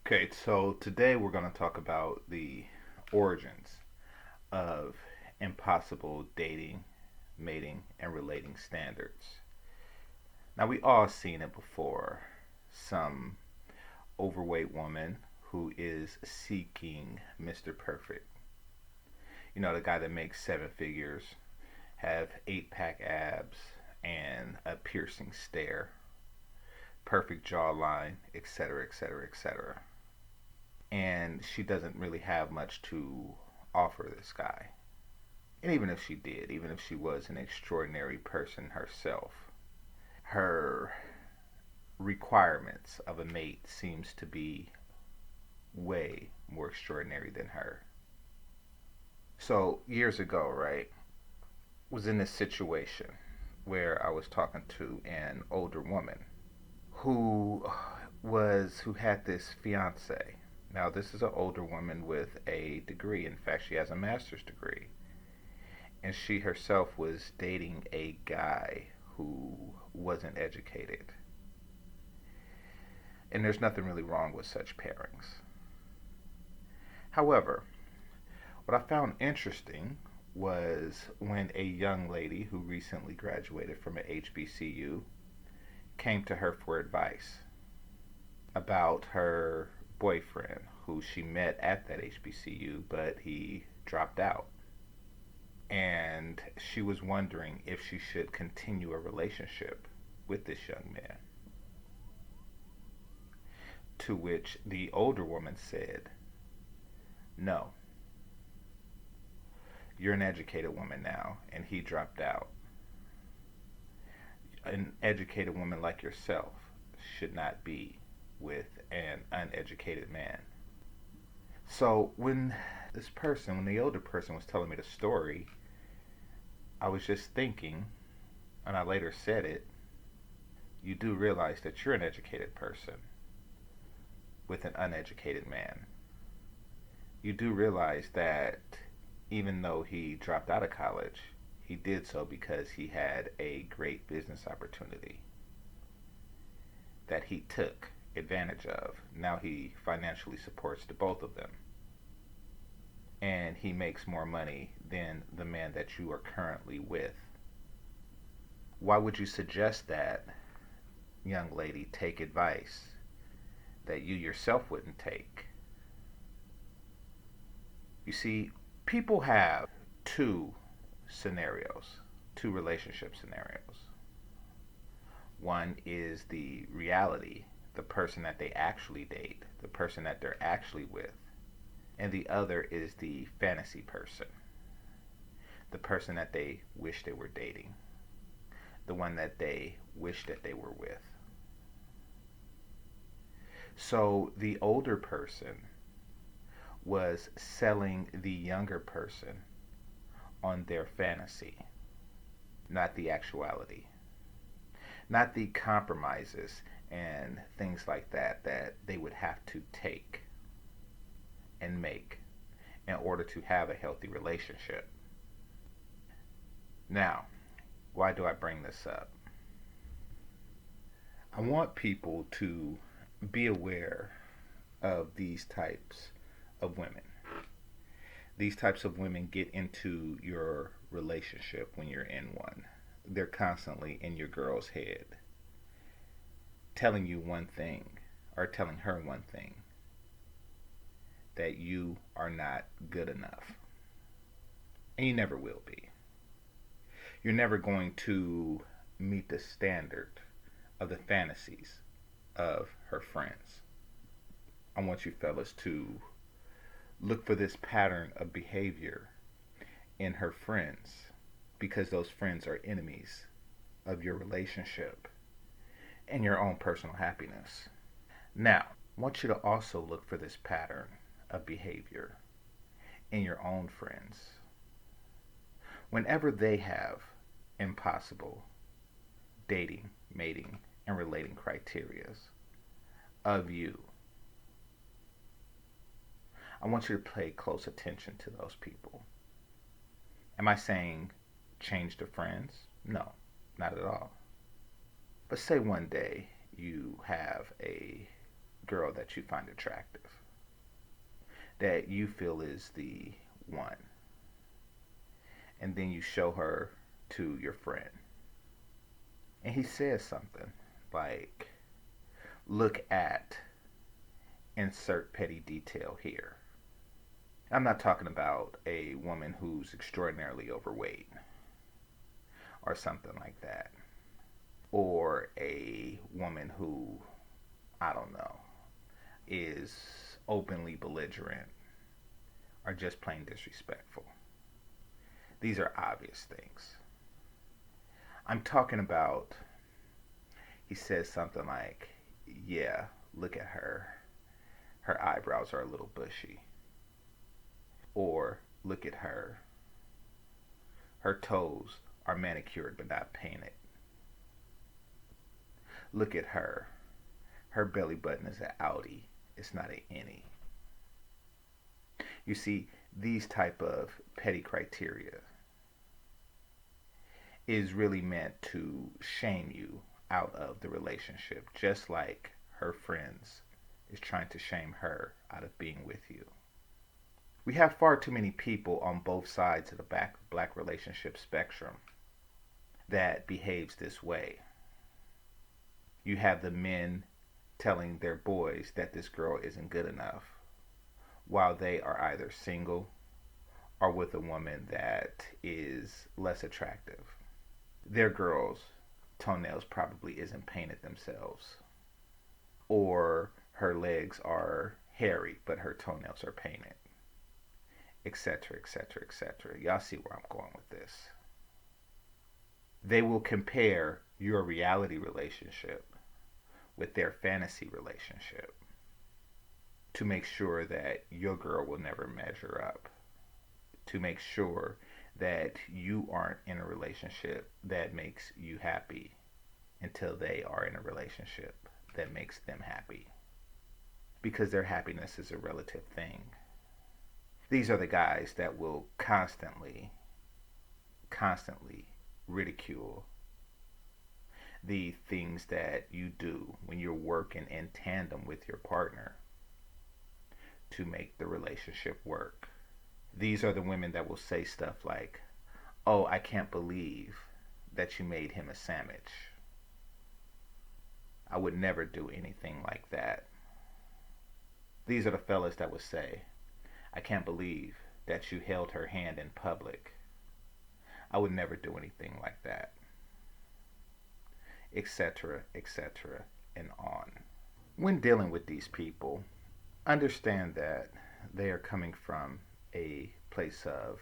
Okay, so today we're going to talk about the origins of impossible dating, mating, and relating standards. Now, we all seen it before. Some overweight woman who is seeking Mr. Perfect. You know, the guy that makes seven figures, have eight-pack abs, and a piercing stare, perfect jawline, etc., etc., etc. And she doesn't really have much to offer this guy. And even if she did, even if she was an extraordinary person herself, her requirements of a mate seems to be way more extraordinary than her. So years ago, right, was in this situation where I was talking to an older woman who who had this fiance. Now this is an older woman with a degree. In fact, she has a master's degree. And she herself was dating a guy who wasn't educated. And there's nothing really wrong with such pairings. However, what I found interesting was when a young lady who recently graduated from a HBCU came to her for advice about her boyfriend who she met at that HBCU, but he dropped out. And she was wondering if she should continue a relationship with this young man. To which the older woman said, "No, you're an educated woman now, and he dropped out. An educated woman like yourself should not be with an uneducated man." So when the older person was telling me the story, I was just thinking, and I later said it, you do realize that you're an educated person with an uneducated man. You do realize that even though he dropped out of college, he did so because he had a great business opportunity that he took advantage of. Now he financially supports the both of them. And he makes more money than the man that you are currently with. Why would you suggest that young lady take advice that you yourself wouldn't take? You see, people have two scenarios, two relationship scenarios. One is the reality, the person that they actually date, the person that they're actually with. And the other is the fantasy person, the person that they wish they were dating, the one that they wish that they were with. So the older person was selling the younger person on their fantasy, not the actuality, not the compromises and things like that that they would have to take and make in order to have a healthy relationship. Now, why do I bring this up? I want people to be aware of these types of women. These types of women get into your relationship when you're in one. They're constantly in your girl's head, telling you one thing or telling her one thing, that you are not good enough. And you never will be. You're never going to meet the standard of the fantasies of her friends. I want you fellas to look for this pattern of behavior in her friends, because those friends are enemies of your relationship and your own personal happiness. Now, I want you to also look for this pattern of behavior in your own friends. Whenever they have impossible dating, mating, and relating criterias of you, I want you to pay close attention to those people. Am I saying change the friends? No, not at all. But say one day you have a girl that you find attractive, that you feel is the one, and then you show her to your friend, and he says something like, look at insert petty detail here. I'm not talking about a woman who's extraordinarily overweight or something like that, or a woman who, I don't know, is openly belligerent or just plain disrespectful. These are obvious things. I'm talking about, he says something like, yeah, look at her. Her eyebrows are a little bushy. Or, look at her. Her toes are manicured but not painted. Look at her. Her belly button is an outie. It's not an innie. You see, these type of petty criteria is really meant to shame you out of the relationship, just like her friends is trying to shame her out of being with you. We have far too many people on both sides of the black relationship spectrum that behaves this way. You have the men telling their boys that this girl isn't good enough while they are either single or with a woman that is less attractive. Their girl's toenails probably isn't painted themselves, or her legs are hairy but her toenails are painted, etc., etc., etc. Y'all see where I'm going with this. They will compare your reality relationship with their fantasy relationship to make sure that your girl will never measure up, to make sure that you aren't in a relationship that makes you happy until they are in a relationship that makes them happy, because their happiness is a relative thing. These are the guys that will constantly ridicule the things that you do when you're working in tandem with your partner to make the relationship work. These are the women that will say stuff like, oh, I can't believe that you made him a sandwich. I would never do anything like that. These are the fellas that would say, I can't believe that you held her hand in public. I would never do anything like that. Etc., etc., and on. When dealing with these people, understand that they are coming from a place of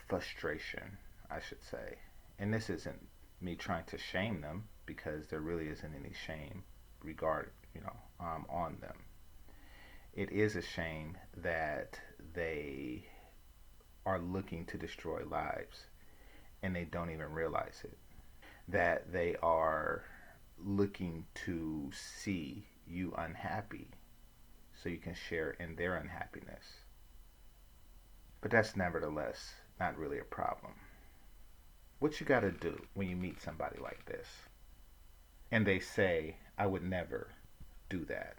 frustration, I should say. And this isn't me trying to shame them, because there really isn't any shame on them. It is a shame that they are looking to destroy lives and they don't even realize it. That they are looking to see you unhappy so you can share in their unhappiness. But that's nevertheless not really a problem. What you gotta do when you meet somebody like this and they say, I would never do that.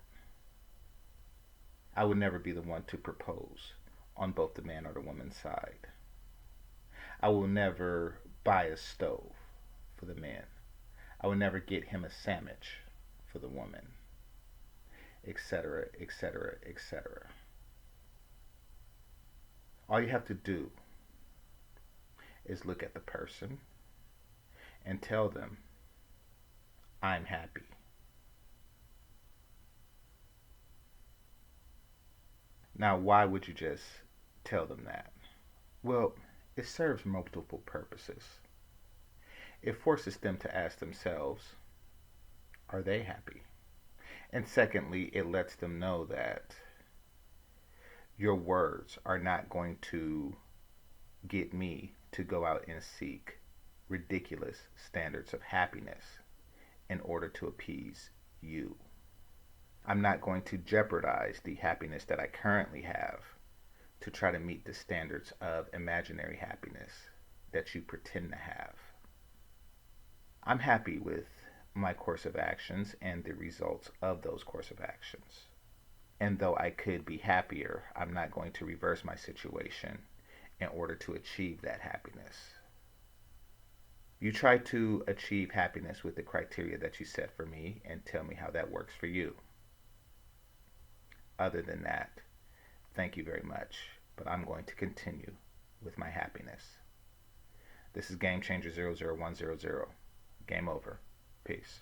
I would never be the one to propose on both the man or the woman's side. I will never buy a stove for the man. I would never get him a sandwich for the woman, etc., etc., etc. All you have to do is look at the person and tell them, I'm happy. Now, why would you just tell them that? Well, it serves multiple purposes. It forces them to ask themselves, are they happy? And secondly, it lets them know that your words are not going to get me to go out and seek ridiculous standards of happiness in order to appease you. I'm not going to jeopardize the happiness that I currently have to try to meet the standards of imaginary happiness that you pretend to have. I'm happy with my course of actions and the results of those course of actions. And though I could be happier, I'm not going to reverse my situation in order to achieve that happiness. You try to achieve happiness with the criteria that you set for me and tell me how that works for you. Other than that, thank you very much, but I'm going to continue with my happiness. This is Game Changer 00100. Game over. Peace.